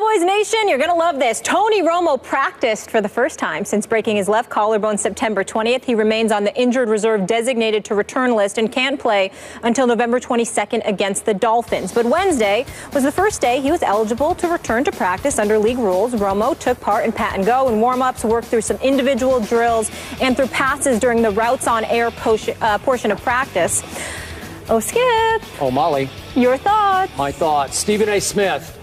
Cowboys Nation, you're going to love this. Tony Romo practiced for the first time since breaking his left collarbone September 20th. He remains on the injured reserve designated to return list and can't play until November 22nd against the Dolphins. But Wednesday was the first day he was eligible to return to practice under league rules. Romo took part in pat and go and warm-ups, worked through some individual drills and threw passes during the routes on air portion of practice. Oh, Skip. Oh, Molly. Your thoughts. My thoughts. Stephen A. Smith.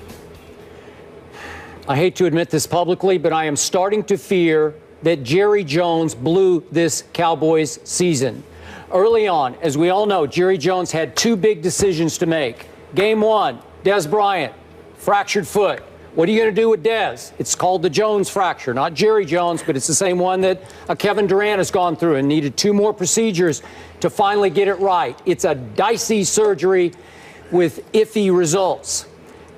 I hate to admit this publicly, but I am starting to fear that Jerry Jones blew this Cowboys season. Early on, as we all know, Jerry Jones had two big decisions to make. Game one, Dez Bryant, fractured foot. What are you going to do with Dez? It's called the Jones fracture, not Jerry Jones, but it's the same one that Kevin Durant has gone through and needed two more procedures to finally get it right. It's a dicey surgery with iffy results.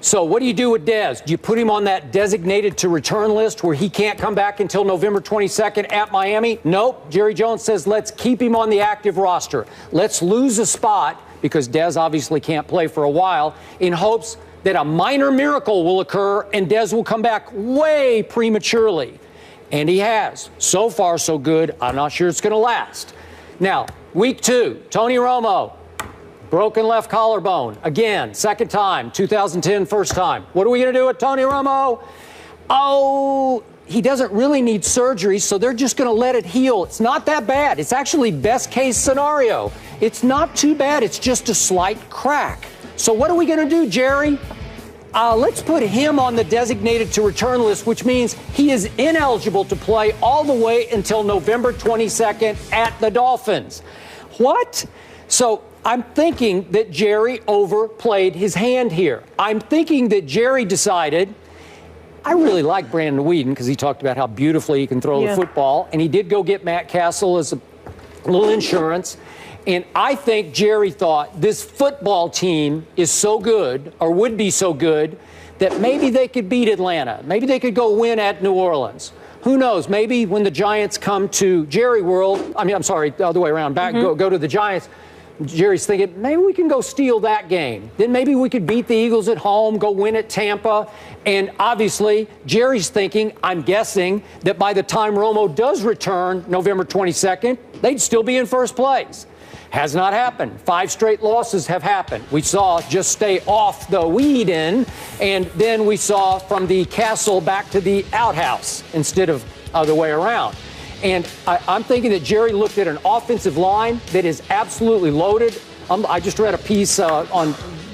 So what do you do with Dez? Do you put him on that designated to return list where he can't come back until November 22nd at Miami? Nope. Jerry Jones says let's keep him on the active roster. Let's lose a spot, because Dez obviously can't play for a while, in hopes that a minor miracle will occur and Dez will come back way prematurely. And he has. So far, so good. I'm not sure it's going to last. Now, week two, Tony Romo. Broken left collarbone. Again, second time. 2010, first time. What are we going to do with Tony Romo? Oh, he doesn't really need surgery, so they're just going to let it heal. It's not that bad. It's actually best case scenario. It's not too bad. It's just a slight crack. So what are we going to do, Jerry? Let's put him on the designated to return list, which means he is ineligible to play all the way until November 22nd at the Dolphins. What? So I'm thinking that Jerry overplayed his hand here. I'm thinking that Jerry decided, I really like Brandon Weeden because he talked about how beautifully he can throw the football, and he did go get Matt Castle as a little insurance. And I think Jerry thought this football team is so good, or would be so good, that maybe they could beat Atlanta. Maybe they could go win at New Orleans. Who knows? Maybe when the Giants come to Jerry World, I'm sorry, the other way around, go to the Giants, Jerry's thinking, maybe we can go steal that game. Then maybe we could beat the Eagles at home, go win at Tampa. And obviously, Jerry's thinking, I'm guessing, that by the time Romo does return November 22nd, they'd still be in first place. Has not happened. 5 straight losses have happened. We saw just stay off the Weeden, and then we saw from the castle back to the outhouse instead of other way around. And I'm thinking that Jerry looked at an offensive line that is absolutely loaded. I just read a piece on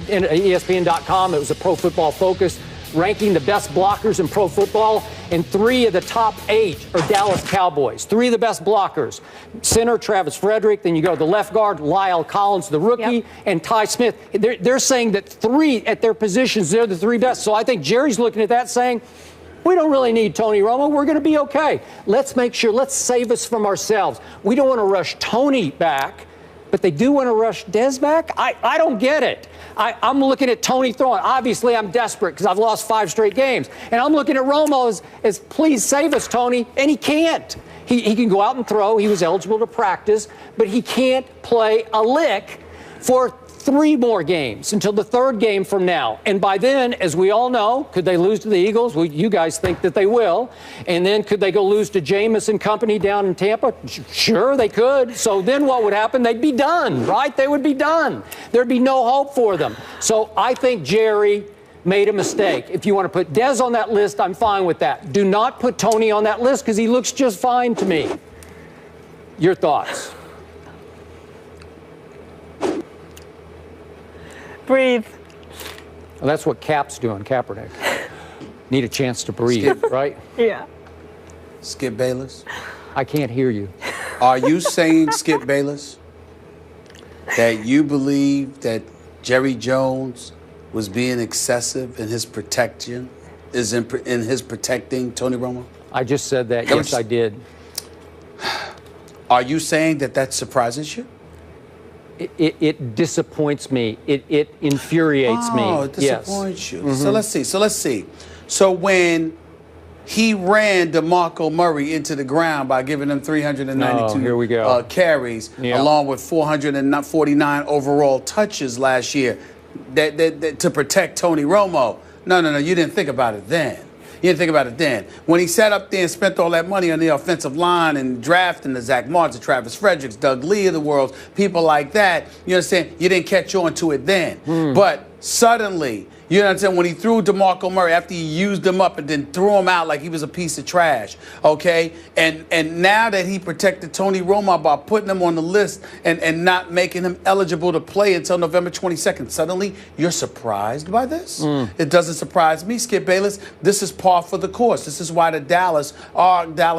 ESPN.com. It was a Pro Football Focus ranking the best blockers in pro football, and 3 of the top 8 are Dallas Cowboys. 3 of the best blockers. Center, Travis Frederick. Then you go to the left guard, Lyle Collins, the rookie, and Ty Smith. They're saying that 3 at their positions, they're the 3 best. So I think Jerry's looking at that saying, we don't really need Tony Romo. We're going to be okay. Let's make sure, let's save us from ourselves. We don't want to rush Tony back, but they do want to rush Dez back? I don't get it. I'm looking at Tony throwing. Obviously, I'm desperate because I've lost 5 straight games. And I'm looking at Romo as please save us, Tony. And he can't. He can go out and throw. He was eligible to practice, but he can't play a lick for 3 more games until the 3rd game from now. And by then, as we all know, could they lose to the Eagles? Well, you guys think that they will. And then could they go lose to Jameis and company down in Tampa? Sure, they could. So then what would happen? They'd be done, right? They would be done. There'd be no hope for them. So I think Jerry made a mistake. If you want to put Dez on that list, I'm fine with that. Do not put Tony on that list because he looks just fine to me. Your thoughts? Breathe. Well, that's what Cap's doing, Kaepernick. Need a chance to breathe, right? Yeah. Skip Bayless? I can't hear you. Are you saying, Skip Bayless, that you believe that Jerry Jones was being excessive in his protection, in his protecting Tony Romo? I just said that. Yes, I did. Are you saying that that surprises you? It disappoints me. It infuriates me. Oh, it disappoints you. So let's see. So when he ran DeMarco Murray into the ground by giving him 392 carries, along with 449 overall touches last year, that to protect Tony Romo. No. You didn't think about it then. You didn't think about it then. When he sat up there and spent all that money on the offensive line and drafting the Zach Martin, Travis Fredericks, Doug Lee of the world, people like that, you understand? You didn't catch on to it then. But suddenly, you know what I'm saying? When he threw DeMarco Murray after he used him up and then threw him out like he was a piece of trash, okay? And now that he protected Tony Romo by putting him on the list and not making him eligible to play until November 22nd, suddenly you're surprised by this? It doesn't surprise me, Skip Bayless. This is par for the course. This is why the Dallas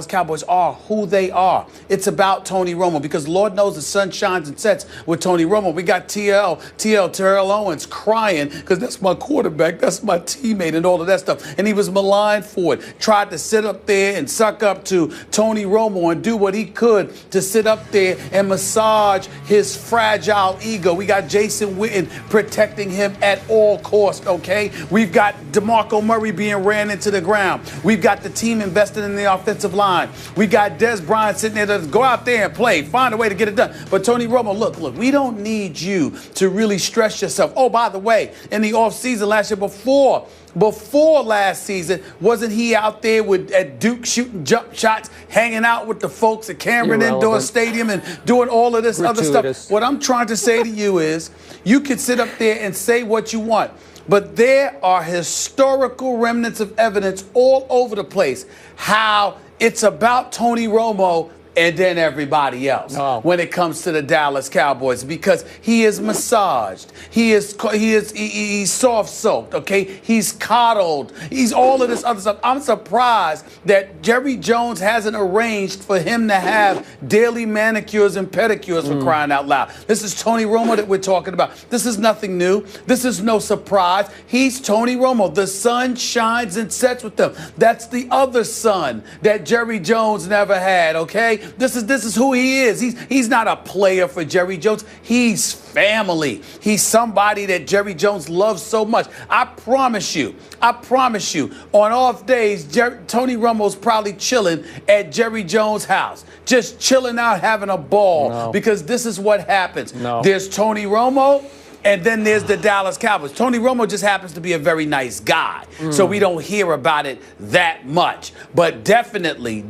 Cowboys are who they are. It's about Tony Romo because Lord knows the sun shines and sets with Tony Romo. We got Terrell Owens crying because that's my quarterback, that's my teammate and all of that stuff. And he was maligned for it. Tried to sit up there and suck up to Tony Romo and do what he could to sit up there and massage his fragile ego. We got Jason Witten protecting him at all costs, okay? We've got DeMarco Murray being ran into the ground. We've got the team invested in the offensive line. We got Des Bryant sitting there to go out there and play, find a way to get it done. But Tony Romo, look, we don't need you to really stress yourself. Oh, by the way, in the offseason last year before last season, wasn't he out there at Duke shooting jump shots, hanging out with the folks at Cameron Indoor Stadium and doing all of this other stuff? What I'm trying to say to you is you can sit up there and say what you want, but there are historical remnants of evidence all over the place how it's about Tony Romo and then everybody else when it comes to the Dallas Cowboys, because he is massaged, he's soft soaked, okay, he's coddled, he's all of this other stuff. I'm surprised that Jerry Jones hasn't arranged for him to have daily manicures and pedicures for crying out loud. This is Tony Romo that we're talking about. This is nothing new. This is no surprise. He's Tony Romo. The sun shines and sets with them. That's the other son that Jerry Jones never had, okay? This is who he is. He's not a player for Jerry Jones. He's family. He's somebody that Jerry Jones loves so much. I promise you, on off days, Tony Romo's probably chilling at Jerry Jones' house, just chilling out, having a ball, because this is what happens. There's Tony Romo, and then there's the Dallas Cowboys. Tony Romo just happens to be a very nice guy, so we don't hear about it that much. But definitely,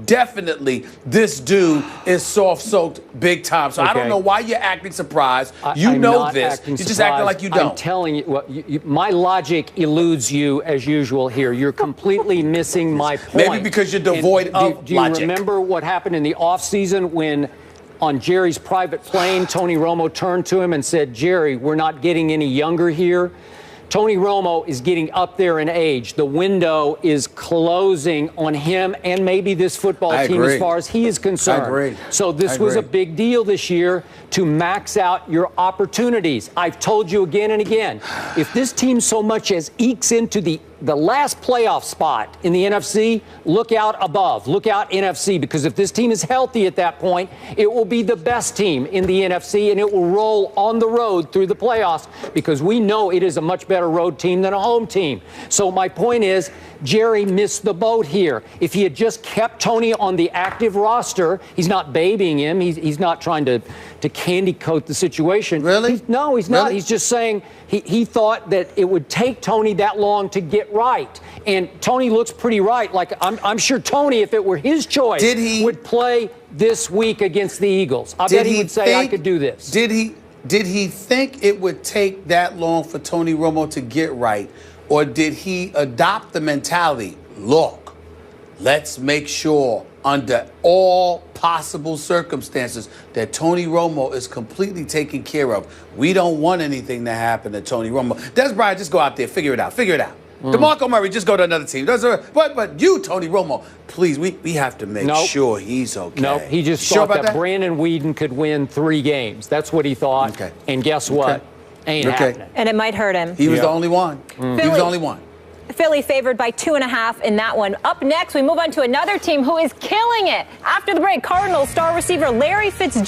this dude is soft-soaked big time. So I don't know why you're acting surprised. You know this. You're just acting like you don't. I'm telling you, my logic eludes you as usual here. You're completely missing my point. Maybe because you're devoid of logic. Do you remember what happened in the offseason when on Jerry's private plane, Tony Romo turned to him and said, "Jerry, we're not getting any younger here"? Tony Romo is getting up there in age. The window is closing on him and maybe this football team as far as he is concerned. I agree. So this was a big deal this year to max out your opportunities. I've told you again and again, if this team so much as ekes into the last playoff spot in the NFC, look out above. Look out NFC, because if this team is healthy at that point, it will be the best team in the NFC, and it will roll on the road through the playoffs, because we know it is a much better road team than a home team. So my point is, Jerry missed the boat here. If he had just kept Tony on the active roster, he's not babying him. He's not trying to candy coat the situation. Really? No, he's not. He's just saying he thought that it would take Tony that long to get right. And Tony looks pretty right. Like, I'm sure Tony, if it were his choice, would play this week against the Eagles. I bet he would say, I could do this. Did he think it would take that long for Tony Romo to get right? Or did he adopt the mentality, look, let's make sure under all possible circumstances that Tony Romo is completely taken care of. We don't want anything to happen to Tony Romo. Des Bryant, just go out there, figure it out. DeMarco Murray, just go to another team. But you, Tony Romo, please, we have to make sure he's okay. No, he just thought that Brandon Weeden could win 3 games. That's what he thought. Okay. And guess what? Ain't happening. And it might hurt him. He was the only one. He was the only one. Philly favored by 2.5 in that one. Up next, we move on to another team who is killing it. After the break, Cardinals star receiver Larry Fitzgerald